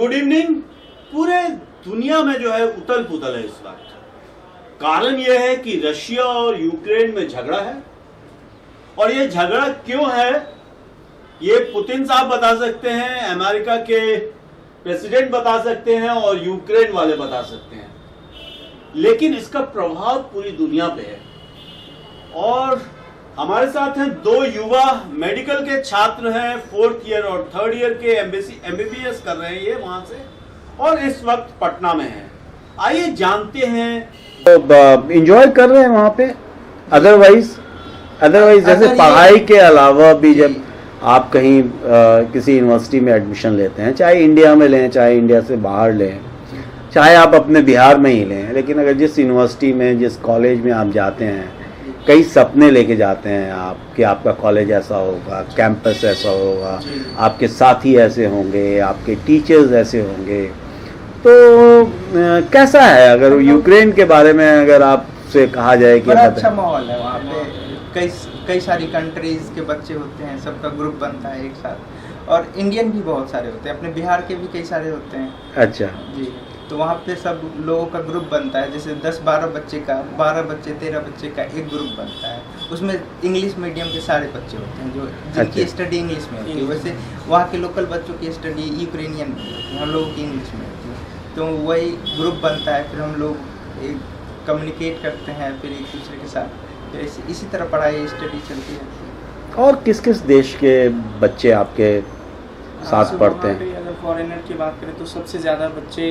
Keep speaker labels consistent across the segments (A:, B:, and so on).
A: Good evening. पूरे दुनिया में जो है उथल पुथल है इस वक्त। कारण यह है कि रशिया और यूक्रेन में झगड़ा है, और ये झगड़ा क्यों है ये पुतिन साहब बता सकते हैं, अमेरिका के प्रेसिडेंट बता सकते हैं और यूक्रेन वाले बता सकते हैं, लेकिन इसका प्रभाव पूरी दुनिया पे है। और हमारे साथ हैं दो युवा मेडिकल के छात्र हैं, 4th ईयर और 3rd ईयर के, एमबीबीएस कर रहे हैं ये वहां से, और इस वक्त पटना में हैं। आइए जानते हैं।
B: एंजॉय कर रहे हैं वहाँ पे। अदरवाइज जैसे पढ़ाई के अलावा भी जब आप कहीं किसी यूनिवर्सिटी में एडमिशन लेते हैं, चाहे इंडिया में लें चाहे इंडिया से बाहर लें, चाहे आप अपने बिहार में ही लें, लेकिन अगर जिस यूनिवर्सिटी में जिस कॉलेज में आप जाते हैं, कई सपने लेके जाते हैं आप कि आपका कॉलेज ऐसा होगा, कैंपस ऐसा होगा, आपके साथी ऐसे होंगे, आपके टीचर्स ऐसे होंगे। तो कैसा है अगर यूक्रेन के बारे में अगर आपसे कहा जाए कि
C: बड़ा अच्छा माहौल है वहाँ पे। कई सारी कंट्रीज के बच्चे होते हैं, सबका ग्रुप बनता है एक साथ, और इंडियन भी बहुत सारे होते हैं, अपने बिहार के भी कई सारे होते हैं।
B: अच्छा
C: जी, तो वहाँ पे सब लोगों का ग्रुप बनता है, जैसे 10-12 बच्चे का, 12 बच्चे 13 बच्चे का एक ग्रुप बनता है। उसमें इंग्लिश मीडियम के सारे बच्चे होते हैं, जो जिनकी स्टडी इंग्लिश में होती है। वैसे वहाँ के लोकल बच्चों की स्टडी यूक्रेनियन में होती है, हम लोगों की इंग्लिश में होती है। तो वही ग्रुप बनता है, फिर हम लोग कम्युनिकेट करते हैं फिर एक दूसरे के साथ, फिर इसी तरह पढ़ाई स्टडी चलती है।
B: और किस किस देश के बच्चे आपके साथ पढ़ते हैं?
D: अगर फॉरेनर की बात करें तो सबसे ज़्यादा बच्चे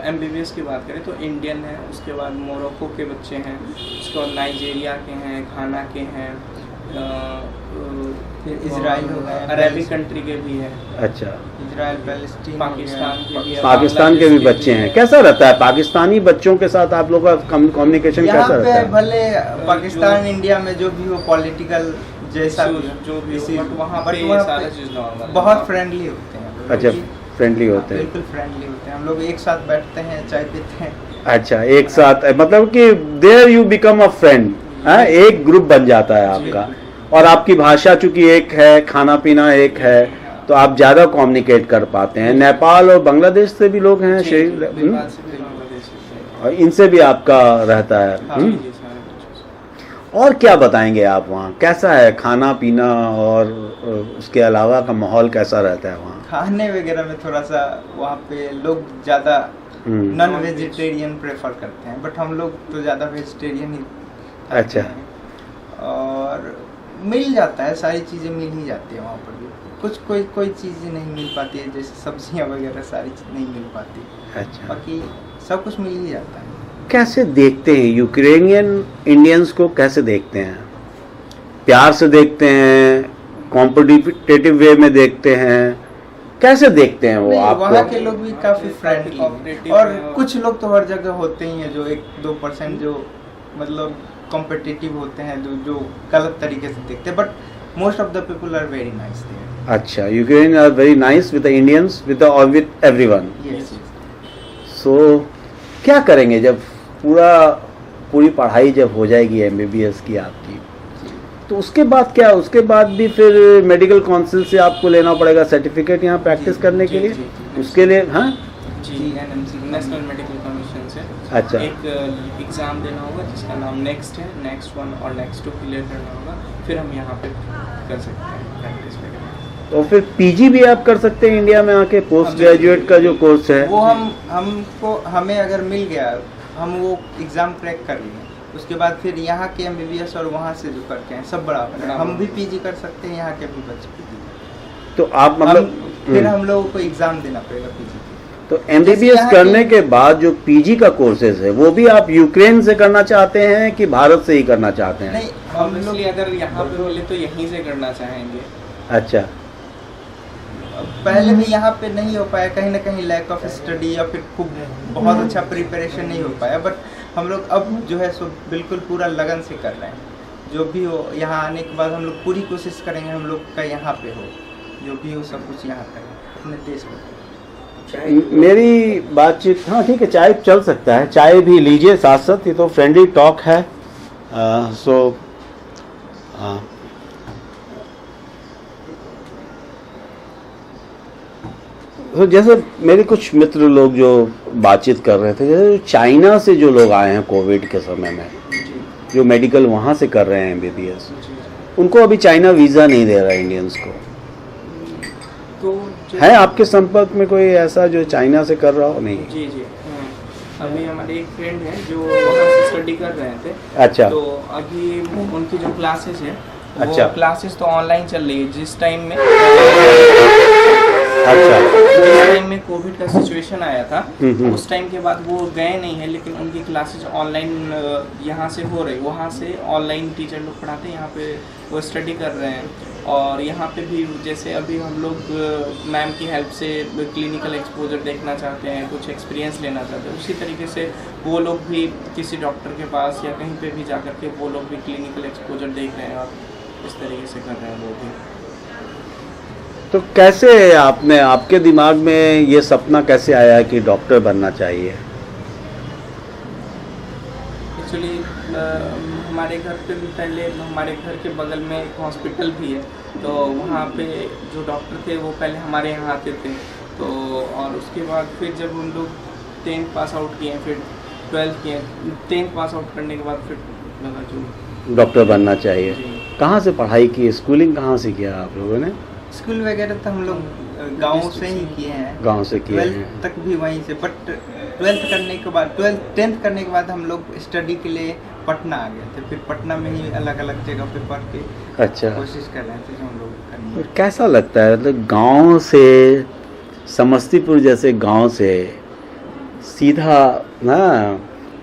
D: एमबीबीएस की बात करें तो इंडियन है, उसके बाद मोरक्को के बच्चे हैं, उसके बाद नाइजीरिया के हैं, घाना के हैं,
C: फिर इजराइल हो गए,
D: अरेबिक कंट्री के भी हैं।
B: अच्छा,
C: इजराइल, पैलेस्टीन,
D: पाकिस्तान के भी हैं,
B: पाकिस्तान के भी बच्चे हैं। कैसा रहता है पाकिस्तानी बच्चों के साथ आप लोग का कम्युनिकेशन कैसा
C: यहाँ
B: रहता
C: पे?
B: है?
C: भले पाकिस्तान इंडिया में जो भी हो पॉलिटिकल जैसा
D: जो भी
C: इसी-
D: हो, बट वहाँ
C: बट
D: पे
C: वहाँ
D: सारा
C: पे
D: चीज़ नॉर्मल
C: बहुत फ्रेंडली होते हैं।
B: अच्छा, फ्रेंडली होते हैं।
C: बिल्कुल फ्रेंडली होते हैं। हम लोग एक साथ बैठते हैं, चाय पीते हैं।
B: अच्छा, एक साथ मतलब कि there you become a friend, एक ग्रुप बन जाता है आपका। और आपकी भाषा चूंकि एक है, खाना पीना एक है, तो आप ज़्यादा कम्युनिकेट कर पाते हैं। नेपाल और बांग्लादेश से भी लोग हैं, और इनसे भी आपका रहता है। और क्या बताएंगे आप वहाँ कैसा है खाना पीना, और उसके अलावा का माहौल कैसा रहता है वहाँ?
C: खाने वगैरह में थोड़ा सा वहाँ पे लोग ज़्यादा नॉन वेजिटेरियन प्रेफर करते हैं, बट हम लोग तो ज़्यादा वेजिटेरियन ही खाते
B: अच्छा।
C: हैं। और मिल जाता है, सारी चीज़ें मिल ही जाती है वहाँ पर भी। कुछ कोई चीज़ नहीं मिल पाती है, जैसे सब्जियाँ वगैरह सारी चीज़ नहीं मिल पाती।
B: अच्छा,
C: बाकी सब कुछ मिल ही जाता है।
B: कैसे देखते हैं यूक्रेनियन इंडियंस को? कैसे देखते हैं? प्यार से देखते हैं, कॉम्पिटिटिव वे में देखते हैं, कैसे देखते हैं वो आपको?
C: वहाँ के लोग भी काफ़ी फ्रेंडली, और कुछ लोग तो हर जगह होते ही हैं जो 1-2% जो मतलब कॉम्पिटिटिव होते हैं, जो गलत तरीके से देखते हैं, but most of the people are very nice there.
B: अच्छा, Ukraine are very nice with the Indians, with everyone.
C: Yes.
B: So क्या करेंगे जब पूरी पढ़ाई जब हो जाएगी एमबीबीएस की आपकी, तो उसके बाद क्या? उसके बाद भी फिर मेडिकल काउंसिल से आपको लेना पड़ेगा सर्टिफिकेट यहाँ प्रैक्टिस करने के लिए? उसके लिए हाँ
D: जी, एनएमसी नेशनल मेडिकल कमीशन से
B: अच्छा,
D: एक एग्ज़ाम देना होगा जिसका नाम नेक्स्ट है, नेक्स्ट 1 और नेक्स्ट 2 क्लियर करना होगा, फिर हम यहाँ पे कर सकते हैं प्रैक्टिस वगैरह।
B: तो फिर पीजी भी आप कर सकते हैं इंडिया में आके, पोस्ट ग्रेजुएट का जो कोर्स है
C: वो हमें अगर मिल गया, हम वो एग्ज़ाम क्रैक कर लिए, उसके बाद फिर यहाँ के एमबीबीएस और वहाँ से जो करके हैं सब बराबर है। हम भी पीजी कर सकते हैं, यहाँ के भी बच्चे पीजी।
B: तो आप मतलब
C: फिर हम लोगों को एग्ज़ाम देना पड़ेगा पीजी।
B: तो एमबीबीएस करने के बाद जो पीजी का कोर्सेज है वो भी आप यूक्रेन से करना चाहते हैं कि भारत से ही करना चाहते हैं?
C: नहीं,
D: हम लोग अगर यहाँ पे बोले तो यहीं से करना चाहेंगे।
B: अच्छा,
C: पहले भी यहाँ पे नहीं हो पाया, कहीं ना कहीं लैक ऑफ स्टडी या फिर खूब बहुत अच्छा प्रिपरेशन नहीं हो पाया, बट हम लोग अब जो है सो बिल्कुल पूरा लगन से कर रहे हैं। जो भी हो, यहाँ आने के बाद हम लोग पूरी कोशिश करेंगे हम लोग का यहाँ पे हो, जो भी हो सब कुछ यहाँ करें अपने देश में।
B: मेरी बातचीत, हाँ ठीक है, चाय चल सकता है, चाय भी लीजिए साथ साथ, ये तो फ्रेंडली टॉक है। सो तो जैसे मेरे कुछ मित्र लोग जो बातचीत कर रहे थे, जैसे चाइना से जो लोग आए हैं कोविड के समय में,
D: जी
B: जो मेडिकल वहाँ से कर रहे हैं MBBS,
D: जी।
B: उनको अभी चाइना वीज़ा नहीं दे रहा है इंडियंस को।
D: तो
B: है आपके संपर्क में कोई ऐसा जो चाइना से कर रहा हो? नहीं।
D: जी जी हाँ। अभी हमारे एक फ्रेंड है जो वहाँ से स्टडी कर रहे थे।
B: अच्छा।
D: तो अभी उनकी जो क्लासेस है
B: अच्छा।
D: वो क्लासेस तो ऑनलाइन चल रही है। जिस टाइम में
B: अच्छा।
D: जिस टाइम में कोविड का सिचुएशन आया था उस टाइम के बाद वो गए नहीं है, लेकिन उनकी क्लासेस ऑनलाइन यहाँ से हो रही, वहाँ से ऑनलाइन टीचर लोग पढ़ाते हैं, यहाँ पे वो स्टडी कर रहे हैं। और यहाँ पे भी जैसे अभी हम लोग मैम की हेल्प से क्लिनिकल एक्सपोजर देखना चाहते हैं, कुछ एक्सपीरियंस लेना चाहते हैं, उसी तरीके से वो लोग भी किसी डॉक्टर के पास या कहीं पे भी जा कर के वो लोग भी क्लिनिकल एक्सपोजर देख रहे हैं और इस तरीके से कर रहे हैं वो भी।
B: तो कैसे आपके दिमाग में ये सपना कैसे आया कि डॉक्टर बनना चाहिए?
D: एक्चुअली हमारे घर पे भी पहले, हमारे घर के बगल में एक हॉस्पिटल भी है, तो वहाँ पे जो डॉक्टर थे वो पहले हमारे यहाँ आते थे। तो और उसके बाद फिर जब हम लोग 10th पास आउट किए, फिर 12th किए, 10th पास आउट करने के बाद फिर लगा जो
B: डॉक्टर बनना चाहिए।
D: जी।
B: कहाँ से पढ़ाई की, स्कूलिंग कहाँ से किया आप लोगों ने?
C: स्कूल वगैरह तो हम लोग गाँव से ही किए हैं,
B: गांव से किए
C: 12th
B: हैं।
C: तक भी वहीं से। बट 12th करने के बाद 10th करने के बाद हम लोग स्टडी के लिए पटना आ गए थे। फिर पटना में ही अलग अलग जगह पे पढ़ के
B: अच्छा।
C: कोशिश कर रहे थे जो हम लोग करने।
B: और कैसा लगता है, मतलब गांव से, समस्तीपुर जैसे गांव से सीधा ना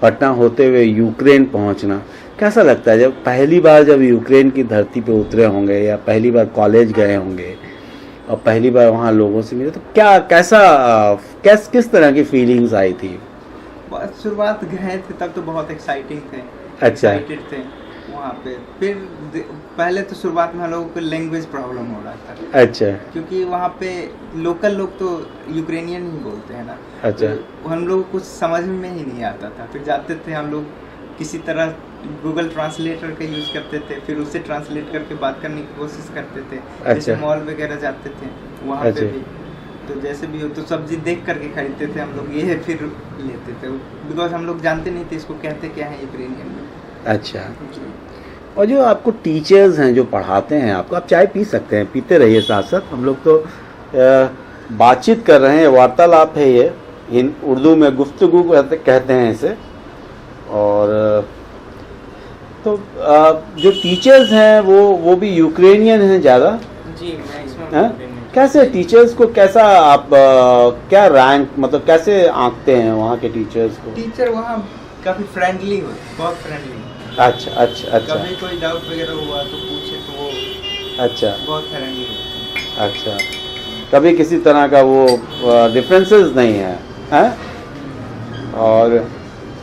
B: पटना होते हुए यूक्रेन पहुंचना, कैसा लगता है? जब पहली बार जब यूक्रेन की धरती पे उतरे होंगे या पहली बार कॉलेज गए होंगे और पहली बार वहाँ लोगों से मिले, तो किस तरह की फीलिंग्स आई थी?
C: बस शुरुआत गए थे तब तो बहुत एक्साइटिंग थे।
B: अच्छा।
C: एक्साइटेड थे वहाँ पे। फिर पहले तो शुरुआत में हम लोगों को लैंग्वेज प्रॉब्लम हो रहा था।
B: अच्छा।
C: क्योंकि वहाँ पे लोकल लोग तो यूक्रेनियन ही बोलते हैं ना।
B: अच्छा।
C: तो हम लोग को कुछ समझ में ही नहीं आता था। फिर जाते थे हम लोग किसी तरह गूगल ट्रांसलेटर का यूज़ करते थे, फिर उससे ट्रांसलेट करके बात करने की कोशिश करते थे। जैसे
B: अच्छा।
C: मॉल वगैरह जाते थे वहाँ
B: अच्छा।
C: पे भी, तो जैसे भी हो तो सब्जी देख करके खरीदते थे हम लोग, ये है फिर लेते थे, बिकॉज हम लोग जानते नहीं थे इसको कहते क्या है यूक्रेनियन में।
B: अच्छा। और जो आपको टीचर्स हैं जो पढ़ाते हैं आपको, आप चाय पी सकते हैं, पीते रहिए साथ साथ। हम लोग तो बातचीत कर रहे हैं, वार्तालाप है ये, उर्दू में गुफ्तगू कहते हैं इसे। और तो जो टीचर्स हैं वो भी यूक्रेनियन हैं ज़्यादा?
D: जी मैं इसमें
B: हैं? कैसे टीचर्स को, कैसा आप क्या रैंक, मतलब कैसे आंकते हैं वहाँ के टीचर्स को?
C: टीचर वहाँ काफ़ी फ्रेंडली होते, बहुत फ्रेंडली।
B: अच्छा अच्छा अच्छा।
C: कभी कोई डाउट वगैरह हुआ तो पूछे तो वो
B: अच्छा।
C: बहुत फ्रेंडली होते हैं।
B: अच्छा। कभी किसी तरह का वो डिफरेंसेस नहीं है, हैं? और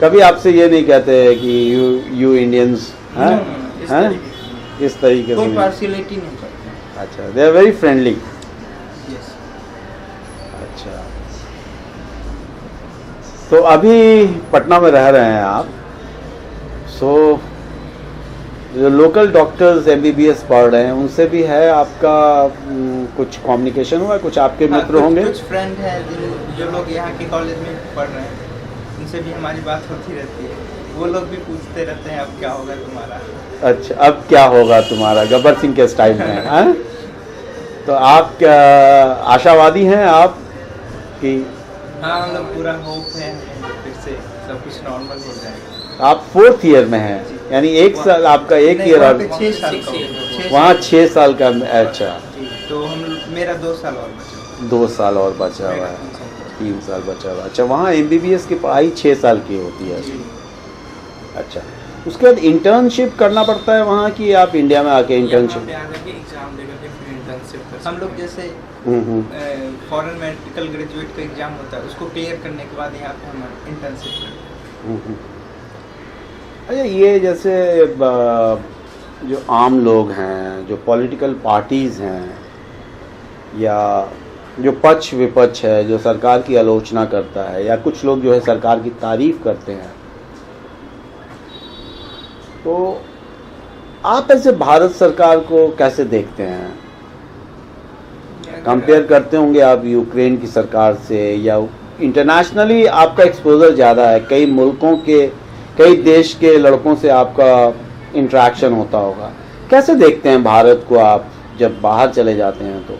B: कभी आपसे ये नहीं कहते कि यू इंडियंस हैं, इस तरीके से
C: कोई
B: नहीं?
C: पार्शियलिटी नहीं करते।
B: अच्छा, they are very friendly.
C: Yes.
B: अच्छा, तो अभी पटना में रह रहे हैं आप, सो जो लोकल डॉक्टर्स MBBS पढ़ रहे हैं उनसे भी है आपका कुछ कम्युनिकेशन हुआ? कुछ आपके मित्र होंगे?
C: कुछ फ्रेंड हैं जो लोग यहाँ के कॉलेज में पढ़ रहे हैं, उनसे भी हमारी बात होती रहती है। वो लोग भी पूछते रहते हैं अब क्या होगा तुम्हारा।
B: अच्छा, अब क्या होगा तुम्हारा, गब्बर सिंह के स्टाइल में हैं? तो आप क्या आशावादी हैं आप कि?
C: हाँ, हम लोग पूरा होप है फिर से सब कुछ नॉर्मल हो जाएगा।
B: आप 4th ईयर में हैं, यानी एक साल आपका, एक
C: नहीं,
B: ईयर
C: वहाँ
B: और
C: पे 6 साल का होगा।
B: वहाँ 6 साल का। अच्छा,
C: जी, तो मेरा 2 साल और बचा।
B: 2 साल और बचा हुआ है, 3 साल बचा हुआ। अच्छा, वहाँ MBBS की पढ़ाई 6 साल की होती है।
C: जी।
B: अच्छा, उसके बाद इंटर्नशिप करना पड़ता है वहाँ की आप इंडिया में आके इंटर्नशिप?
D: एग्जाम देकर के फिर इंटर्नशिप कर
C: हम लोग जैसे फॉरेन मेडिकल ग्रेजुएट का एग्जाम होता है, उसको क्लियर करने के बाद यहाँ पे हम इंटर्नशिप करते हैं।
B: अच्छा, ये जैसे जो आम लोग हैं, जो पॉलिटिकल पार्टीज़ हैं, या जो पक्ष विपक्ष है, जो सरकार की आलोचना करता है, या कुछ लोग जो है सरकार की तारीफ करते हैं, तो आप ऐसे भारत सरकार को कैसे देखते हैं? कंपेयर करते होंगे आप यूक्रेन की सरकार से, या इंटरनेशनली आपका एक्सपोजर ज़्यादा है, कई मुल्कों के, कई देश के लड़कों से आपका इंटरेक्शन होता होगा, कैसे देखते हैं भारत को आप जब बाहर चले जाते हैं तो?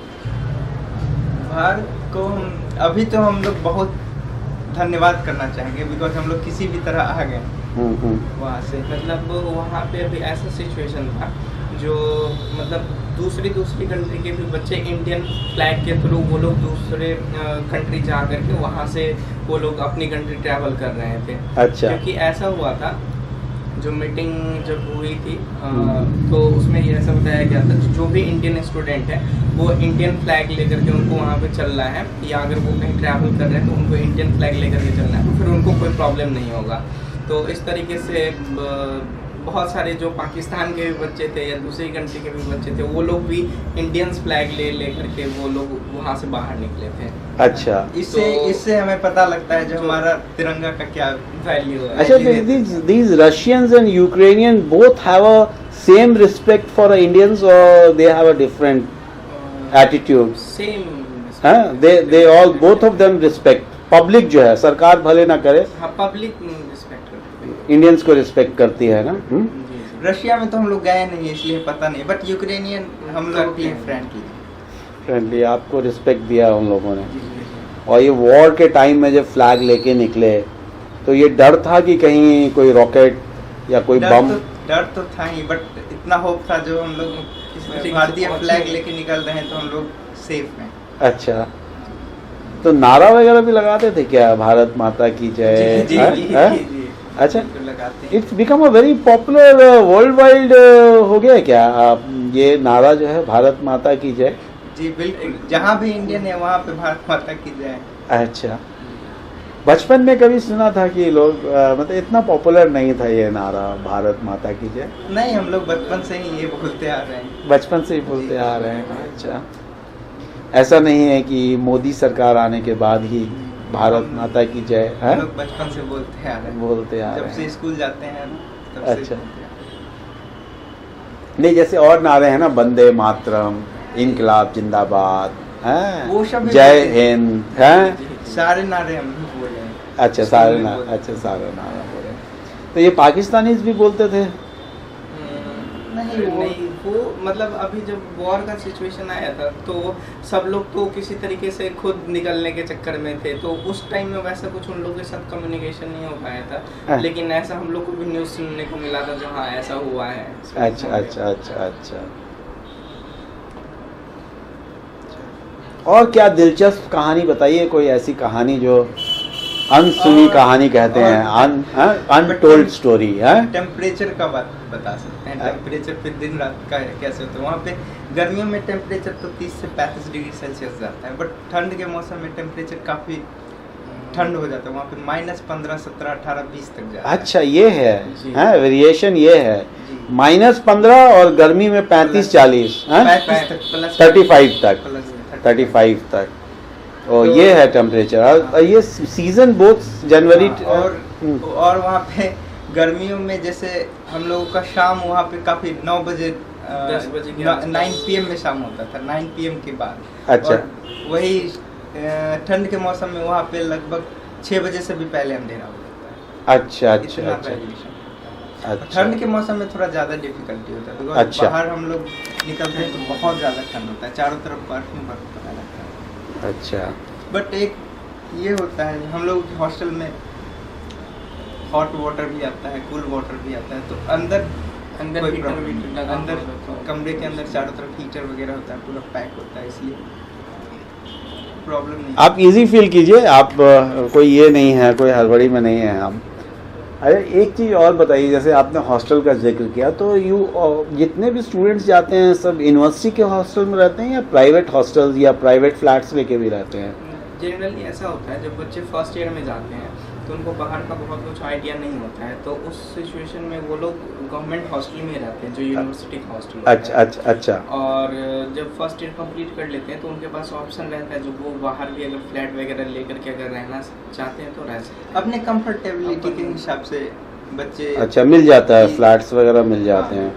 C: भारत को अभी तो हम लोग बहुत धन्यवाद करना चाहेंगे, बिकॉज हम लोग किसी भी तरह आ गए वहाँ से।
D: मतलब वहाँ पे अभी ऐसा सिचुएशन था जो मतलब दूसरी कंट्री के भी बच्चे इंडियन फ्लैग के थ्रू वो लोग दूसरे कंट्री जा करके वहाँ से वो लोग अपनी कंट्री ट्रैवल कर रहे थे।
B: अच्छा।
D: क्योंकि ऐसा हुआ था, जो मीटिंग जब हुई थी तो उसमें ये ऐसा बताया गया था जो भी इंडियन स्टूडेंट है वो इंडियन फ्लैग लेकर के उनको वहाँ पे चलना है, या अगर वो कहीं ट्रैवल कर रहे हैं तो उनको इंडियन फ्लैग लेकर के चलना है, तो फिर उनको कोई प्रॉब्लम नहीं होगा। तो इस तरीके से बहुत सारे जो पाकिस्तान के भी बच्चे थे या दूसरी कंट्री के भी बच्चे थे वो लोग भी इंडियन फ्लैग ले करके वो लोग वहाँ से बाहर निकले थे।
B: अच्छा।
C: इससे हमें पता लगता है जो हमारा तिरंगा का क्या
D: वैल्यू है।
B: अच्छा, these Russians and Ukrainian both have a same respect for the Indians, or they have a different attitude?
D: Same
B: हाँ, they all, both of them respect. Public जो है, सरकार भले ना करे,
D: हाँ, पब्लिक रिस्पेक्ट करती है,
B: इंडियंस को रिस्पेक्ट करती है ना।
D: जी, जी।
C: रशिया में तो हम लोग गए नहीं इसलिए पता नहीं, बट यूक्रेनियन हम लोग के
B: फ्रेंडली आपको रिस्पेक्ट दिया उन लोगों ने। और ये वॉर के टाइम में जब फ्लैग लेके निकले तो ये डर था कि कहीं कोई रॉकेट या कोई बम?
C: डर तो था ही, बट इतना होप था जो हम लोग भारतीय फ्लैग लेके निकल रहे हैं तो हम लोग सेफ हैं।
B: अच्छा, तो नारा वगैरह भी लगाते थे क्या, भारत माता की जय?
C: जी,
B: हाँ?
C: जी,
B: हाँ?
C: जी, जी,
B: अच्छा,
C: लगाते हैं।
B: It's become a very popular world wide हो गया क्या आप ये नारा जो है, भारत माता की जय?
C: जी बिल्कुल, जहाँ भी इंडियन है वहाँ पे भारत माता की जय।
B: अच्छा, बचपन में कभी सुना था कि लोग मतलब इतना पॉपुलर नहीं था ये नारा, भारत माता की जय?
C: नहीं, हम लोग बचपन से ही ये बोलते आ रहे हैं।
B: बचपन से ही बोलते आ रहे हैं। अच्छा, ऐसा नहीं है कि मोदी सरकार आने के बाद ही भारत माता की जय है?
C: हम लोग बचपन से बोलते आ रहे हैं,
B: बोलते आ
C: जब
B: रहे
C: से
B: हैं।
C: स्कूल जाते हैं तब से
B: अच्छा।
C: बोलते हैं।
B: नहीं, जैसे और नारे हैं ना, वंदे मातरम, इनकलाब जिंदाबाद, हैं?
C: वो सब भी
B: जय
C: बोलते हैं।
B: हिंद, हैं?
C: सारे नारे हम भी बोले हैं।
B: अच्छा, सारे नारे, अच्छा सारे नारे बोले। तो ये पाकिस्तानीज भी बोलते थे?
C: नहीं,
D: वो मतलब अभी जब वॉर का सिचुएशन आया था तो सब लोग तो किसी तरीके से खुद निकलने के चक्कर में थे, तो उस टाइम में वैसा कुछ उन लोगों के साथ कम्युनिकेशन नहीं हो पाया था। लेकिन ऐसा हम लोग को भी न्यूज़ सुनने को मिला था जो हाँ ऐसा हुआ है।
B: अच्छा अच्छा अच्छा अच्छा। और क्या दिलचस्प कहानी बताइए, कोई ऐसी कहानी जो अनसुनी कहानी कहते हैं, अनटोल्ड स्टोरी है?
C: टेम्परेचर का बात बता सकते हैं। टेम्परेचर पे दिन रात का कैसे होता है वहाँ पे? गर्मियों में टेम्परेचर तो 30 से 35 डिग्री सेल्सियस जाता है, बट ठंड के मौसम में टेम्परेचर काफ़ी ठंड हो जाता है, वहाँ पे -15, 17, 18, 20 तक जाता है।
B: अच्छा, ये है
D: जी।
B: वेरिएशन ये है,
C: जी।
B: -15 और गर्मी में 35-40,
C: 35 तक,
B: 35 तक,
C: प्लस
B: 35 तक। और
C: तो-
B: ये है टेम्परेचर। और ये सीजन बोथ जनवरी
C: और वहाँ पे गर्मियों में जैसे हम लोगों का शाम वहाँ पे काफ़ी 9 बजे
D: 10 बजे के
C: 9 PM में शाम होता था, 9 PM के बाद।
B: अच्छा।
C: और वही ठंड के मौसम में वहाँ पे लगभग 6 बजे से भी पहले अंधेरा हो जाता है।
B: अच्छा अच्छा
C: इतना
B: अच्छा
C: variation।
B: अच्छा।
C: ठंड के मौसम में थोड़ा ज़्यादा डिफिकल्टी होता है, बिकॉज
B: अच्छा।
C: बाहर हम लोग निकलते हैं तो बहुत ज़्यादा ठंड होता है, चारों तरफ बर्फ में बर्फ पड़ा रहता है।
B: अच्छा।
C: बट एक ये होता है, हम लोग के हॉस्टल में हॉट वाटर भी आता है, कूल वाटर भी आता है, तो अंदर
D: अंदर
C: कोई
D: हीटर
C: problem
D: भी
C: नहीं।
D: लगा
C: अंदर
D: हुआ रहता है।
C: कमरे के अंदर चारों तरफ हीटर वगैरह होता है, पूरा पैक होता है, इसलिए प्रॉब्लम नहीं।
B: आप इजी फील कीजिए, आप कोई ये नहीं है, कोई हड़बड़ी में नहीं है हम। अरे एक चीज़ और बताइए, जैसे आपने हॉस्टल का जिक्र किया, तो जितने भी स्टूडेंट्स जाते हैं सब यूनिवर्सिटी के हॉस्टल में रहते हैं या प्राइवेट हॉस्टल्स या प्राइवेट फ्लैट्स लेके भी रहते हैं?
D: जनरली ऐसा होता है जब बच्चे फर्स्ट ईयर में जाते हैं तो उनको बाहर का बहुत कुछ आइडिया नहीं होता है, तो उस सिचुएशन में वो लोग गवर्नमेंट हॉस्टल में ही रहते हैं जो यूनिवर्सिटी का हॉस्टल होता है।
B: अच्छा अच्छा अच्छा।
D: और जब फर्स्ट ईयर कंप्लीट कर लेते हैं तो उनके पास ऑप्शन रहता है, जो वो बाहर भी अगर फ्लैट वगैरह लेकर के अगर रहना चाहते हैं तो रह सकते हैं
C: अपने कंफर्टेबिलिटी के हिसाब से बच्चे।
B: अच्छा, मिल जाता है, फ्लैट्स वगैरह मिल जाते हैं।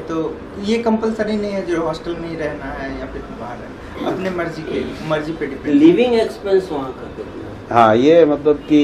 C: तो ये कंपलसरी नहीं है जो हॉस्टल में ही रहना है या फिर बाहर है। अपने मर्जी पे डिपेंड।
E: लिविंग एक्सपेंस वहाँ का कितना है?
B: हाँ, ये मतलब कि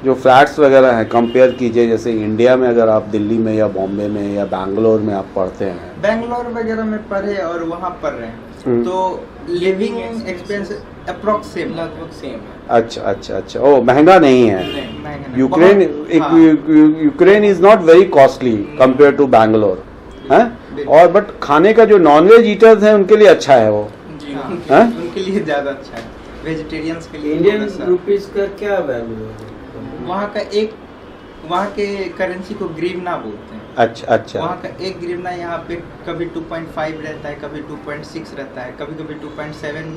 B: जो फ्लैट्स वगैरह हैं कंपेयर कीजिए, जैसे इंडिया में अगर आप दिल्ली में या बॉम्बे में या बैंगलोर में आप पढ़ते हैं,
C: बैंगलोर वगैरह में पढ़े और वहाँ पढ़ रहे हैं तो लिविंग एक्सपेंस अप्रोक्स सेम,
D: लगभग सेम है।
B: अच्छा अच्छा अच्छा, ओ महंगा नहीं है।
D: नहीं,
C: महंगा नहीं।
B: यूक्रेन
C: बहुत-
B: Ukraine is not very costly compare to Bangalore है।
C: बिल्कुल।
B: और बट खाने का जो नॉनवेज ईटर्स हैं उनके लिए अच्छा है वो।
D: जी
C: हाँ,
B: हैं?
C: उनके लिए ज्यादा अच्छा है, वेजिटेरियंस के लिए
E: इंडियन
C: थोड़ा सा।
E: रुपीस का क्या वैल्यू है?
C: वहाँ के करेंसी को ग्रीवना बोलते हैं।
B: अच्छा अच्छा,
C: वहाँ का एक ग्रीवना यहाँ पे कभी 2.5 रहता है, कभी 2.6 रहता है, कभी कभी 2.7